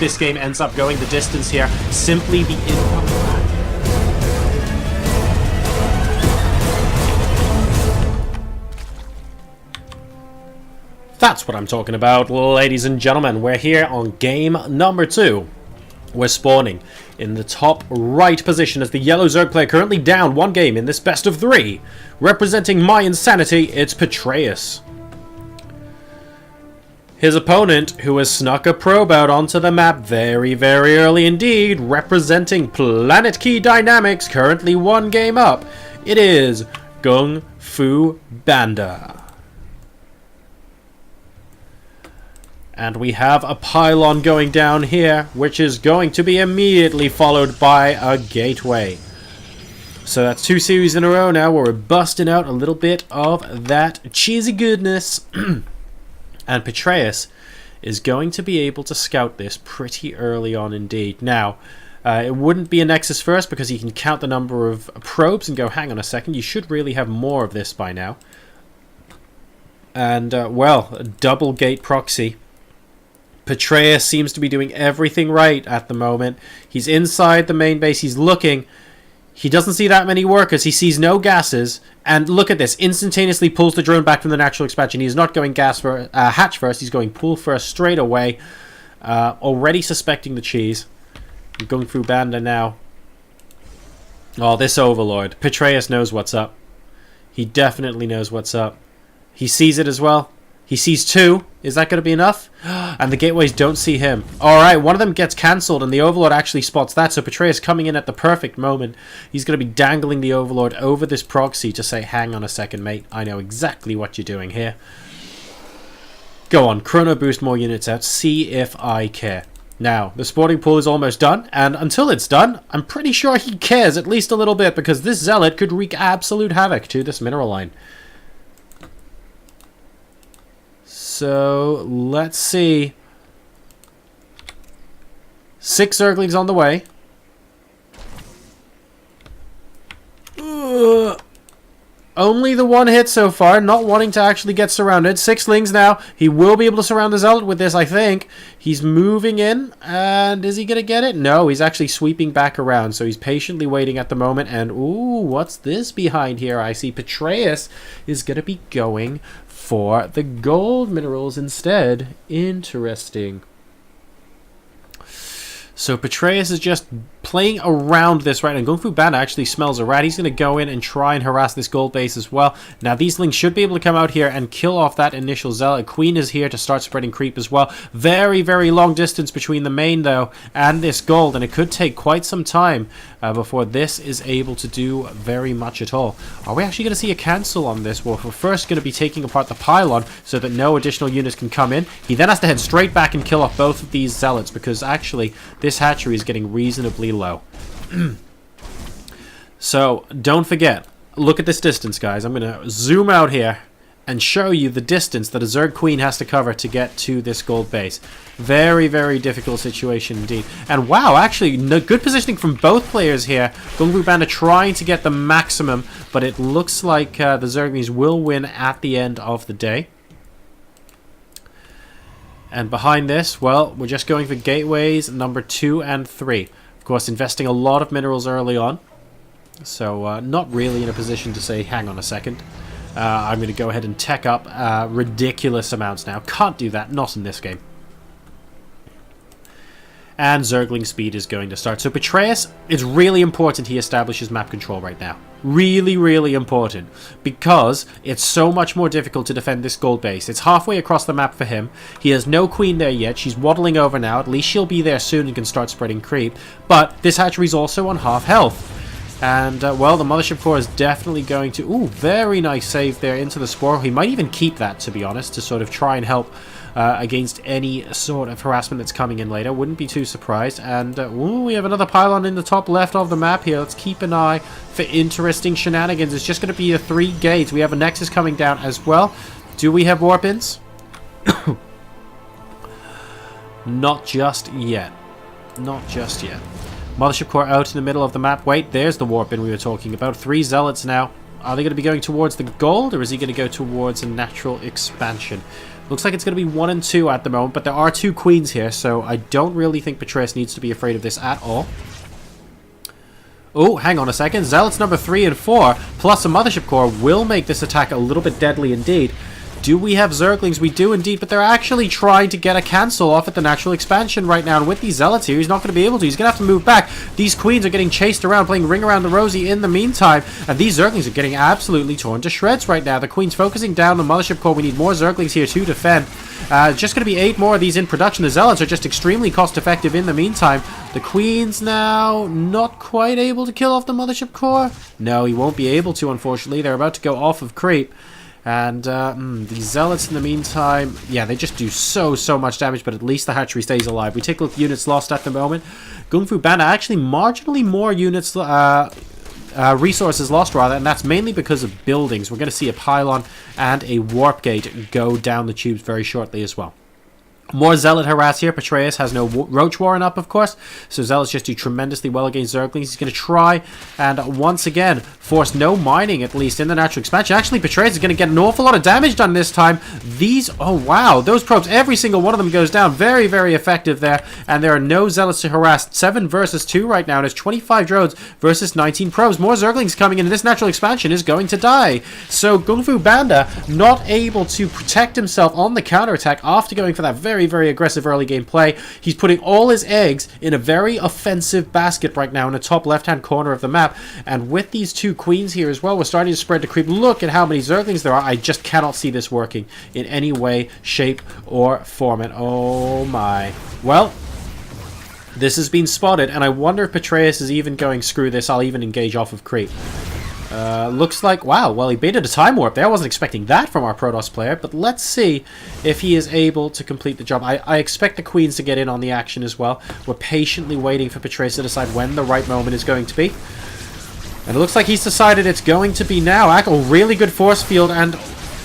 this game ends up going the distance here. Simply the incoming lag. That's what I'm talking about, ladies and gentlemen. We're here on game number 2. We're spawning in the top right position as the yellow Zerg player, currently down 1 game in this best of 3. Representing my insanity, it's Petraeus. His opponent, who has snuck a probe out onto the map very, very early indeed, representing Planet Key Dynamics, currently 1 game up, it is GungFuBanda. And we have a pylon going down here, which is going to be immediately followed by a gateway. So that's 2 series in a row now where we're busting out a little bit of that cheesy goodness. And Petraeus is going to be able to scout this pretty early on indeed. Now, it wouldn't be a Nexus first because he can count the number of probes and go, hang on a second, you should really have more of this by now. And, well, a double gate proxy. Petraeus seems to be doing everything right at the moment. He's inside the main base. He's looking. He doesn't see that many workers. He sees no gases. And look at this. Instantaneously pulls the drone back from the natural expansion. He's not going hatch first. He's going pool first straight away. Already suspecting the cheese. GungFuBanda now. Oh, this Overlord. Petraeus knows what's up. He definitely knows what's up. He sees it as well. He sees 2. Is that going to be enough? And the gateways don't see him. Alright, one of them gets cancelled and the Overlord actually spots that. So Petraeus coming in at the perfect moment. He's going to be dangling the Overlord over this proxy to say, hang on a second, mate. I know exactly what you're doing here. Go on, chrono boost more units out. See if I care. Now, the sporting pool is almost done. And until it's done, I'm pretty sure he cares at least a little bit. Because this Zealot could wreak absolute havoc to this mineral line. So, let's see. 6 Zerglings on the way. Only the 1 hit so far, not wanting to actually get surrounded. 6 Lings now. He will be able to surround the Zealot with this, I think. He's moving in, and is he going to get it? No, he's actually sweeping back around, so he's patiently waiting at the moment. And, ooh, what's this behind here? I see Petraeus is going to be going for the gold minerals instead. Interesting. So Petraeus is just playing around this right now. GungFuBanda actually smells a rat. He's going to go in and try and harass this gold base as well. Now these Lings should be able to come out here and kill off that initial Zealot. Queen is here to start spreading creep as well. Very, very long distance between the main though and this gold. And it could take quite some time before this is able to do very much at all. Are we actually going to see a cancel on this? Well, we're first going to be taking apart the pylon so that no additional units can come in. He then has to head straight back and kill off both of these Zealots because actually this hatchery is getting reasonably low. So don't forget, look at this distance, guys. I'm going to zoom out here and show you the distance that a Zerg Queen has to cover to get to this gold base. Very, very difficult situation indeed. And wow, actually, good positioning from both players here. GungFuBanda trying to get the maximum, but it looks like the Zerglings will win at the end of the day. And behind this, well, we're just going for gateways number 2 and 3. Of course, investing a lot of minerals early on. So, not really in a position to say, hang on a second. I'm going to go ahead and tech up ridiculous amounts now. Can't do that, not in this game. And Zergling speed is going to start. So Petraeus, it's really important he establishes map control right now. Really, really important. Because it's so much more difficult to defend this gold base. It's halfway across the map for him. He has no queen there yet. She's waddling over now. At least she'll be there soon and can start spreading creep. But this hatchery's also on half health. And, well, the Mothership Core is definitely going to... Ooh, very nice save there into the Spore. He might even keep that, to be honest, to sort of try and help against any sort of harassment that's coming in later. Wouldn't be too surprised. And, ooh, we have another pylon in the top left of the map here. Let's keep an eye for interesting shenanigans. It's just going to be a 3 gates. We have a Nexus coming down as well. Do we have warp-ins? Not just yet. Not just yet. Mothership Core out in the middle of the map. Wait, there's the warp-in we were talking about. 3 Zealots now. Are they going to be going towards the gold, or is he going to go towards a natural expansion? Looks like it's going to be 1 and 2 at the moment, but there are 2 queens here, so I don't really think Petraeus needs to be afraid of this at all. Oh, hang on a second. Zealots number 3 and 4, plus a Mothership Core, will make this attack a little bit deadly indeed. Do we have Zerglings? We do indeed, but they're actually trying to get a cancel off at the natural expansion right now. And with these Zealots here, he's not going to be able to. He's going to have to move back. These Queens are getting chased around, playing Ring Around the Rosie in the meantime. And these Zerglings are getting absolutely torn to shreds right now. The Queen's focusing down the Mothership Core. We need more Zerglings here to defend. Just going to be 8 more of these in production. The Zealots are just extremely cost-effective in the meantime. The Queen's now not quite able to kill off the Mothership Core. No, he won't be able to, unfortunately. They're about to go off of creep. And the Zealots in the meantime, yeah, they just do so much damage, but at least the hatchery stays alive. We take a look at units lost at the moment. GungFuBanda actually marginally more units, resources lost rather, and that's mainly because of buildings. We're going to see a pylon and a warp gate go down the tubes very shortly as well. More Zealot harass here. Petraeus has no Roach Warren up, of course, so Zealots just do tremendously well against Zerglings. He's going to try and once again force no mining, at least in the natural expansion. Actually, Petraeus is going to get an awful lot of damage done this time. These, oh wow, those probes, every single one of them goes down. Very effective there, and there are no Zealots to harass. 7 versus 2 right now, and it's 25 drones versus 19 probes. More Zerglings coming in, and this natural expansion is going to die. So GungFuBanda not able to protect himself on the counterattack after going for that very aggressive early game play. He's putting all his eggs in a very offensive basket right now in the top left-hand corner of the map. And with these 2 queens here as well, we're starting to spread the creep. Look at how many Zerglings there are. I just cannot see this working in any way, shape, or form. And oh my. Well, this has been spotted, and I wonder if Petraeus is even going, screw this, I'll even engage off of creep. Looks like, wow, well, he baited a time warp there. I wasn't expecting that from our Protoss player, but let's see if he is able to complete the job. I expect the Queens to get in on the action as well. We're patiently waiting for Petraeus to decide when the right moment is going to be. And it looks like he's decided it's going to be now. A really good force field, and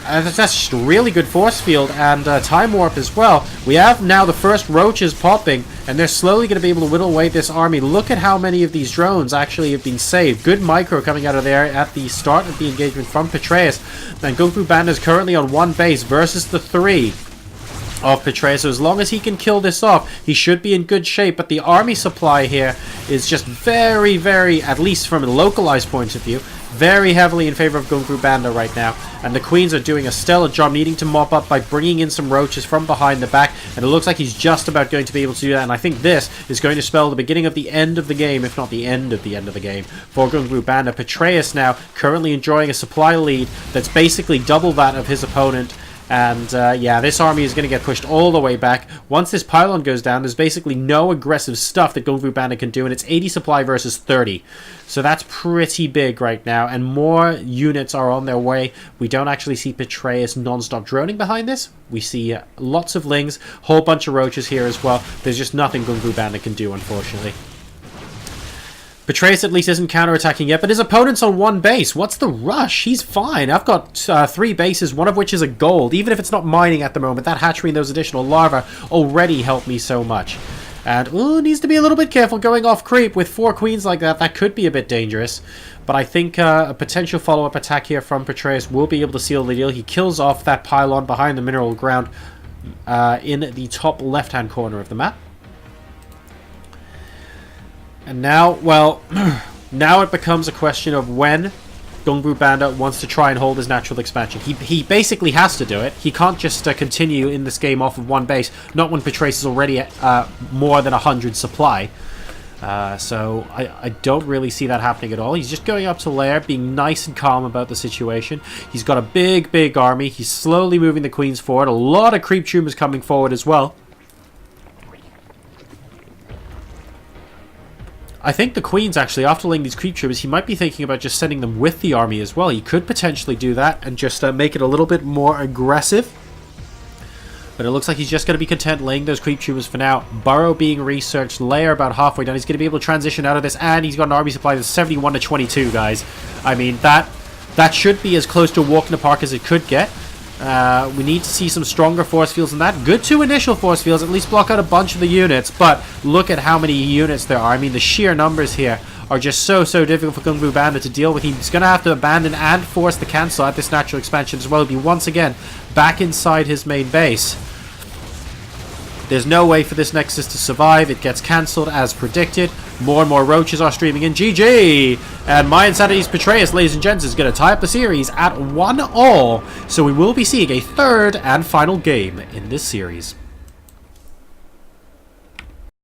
that's just really good force field and time warp as well. We have now the first roaches popping, and they're slowly going to be able to whittle away this army. Look at how many of these drones actually have been saved. Good micro coming out of there at the start of the engagement from Petraeus. And GungFuBanda is currently on 1 base versus the 3 of Petraeus. So as long as he can kill this off, he should be in good shape. But the army supply here is just very, at least from a localized point of view, very heavily in favor of GungFuBanda right now. And the Queens are doing a stellar job, needing to mop up by bringing in some roaches from behind the back. And it looks like he's just about going to be able to do that. And I think this is going to spell the beginning of the end of the game, if not the end of the game, for GungFuBanda. Petraeus now currently enjoying a supply lead that's basically double that of his opponent. And yeah, this army is going to get pushed all the way back. Once this pylon goes down, there's basically no aggressive stuff that GungFuBanda can do, and it's 80 supply versus 30. So that's pretty big right now, and more units are on their way. We don't actually see Petraeus non-stop droning behind this. We see lots of lings, whole bunch of roaches here as well. There's just nothing GungFuBanda can do, unfortunately. Petraeus at least isn't counterattacking yet, but his opponent's on 1 base. What's the rush? He's fine. I've got 3 bases, one of which is a gold. Even if it's not mining at the moment, that hatchery and those additional larvae already help me so much. And, ooh, needs to be a little bit careful going off creep with 4 queens like that. That could be a bit dangerous. But I think a potential follow-up attack here from Petraeus will be able to seal the deal. He kills off that pylon behind the mineral ground in the top left-hand corner of the map. And now, well, now it becomes a question of when GungFuBanda wants to try and hold his natural expansion. He basically has to do it. He can't just continue in this game off of 1 base, not when Petraeus is already at more than 100 supply. So I don't really see that happening at all. He's just going up to lair, being nice and calm about the situation. He's got a big army. He's slowly moving the queens forward. A lot of creep troopers coming forward as well. I think the Queens, actually, after laying these creep troopers, he might be thinking about just sending them with the army as well. He could potentially do that and just make it a little bit more aggressive. But it looks like he's just going to be content laying those creep troopers for now. Burrow being researched, layer about halfway down. He's going to be able to transition out of this, and he's got an army supply that's 71 to 22, guys. I mean, that should be as close to a walk in the park as it could get. We need to see some stronger force fields than that. Good 2 initial force fields, at least block out a bunch of the units, but look at how many units there are. I mean, the sheer numbers here are just so difficult for GungFuBanda to deal with. He's going to have to abandon and force the cancel at this natural expansion as well. He'll be once again back inside his main base. There's no way for this Nexus to survive. It gets cancelled as predicted. More and more roaches are streaming in. GG! And My Insanity's Petraeus, ladies and gents, is going to tie up the series at 1-all. So we will be seeing a third and final game in this series.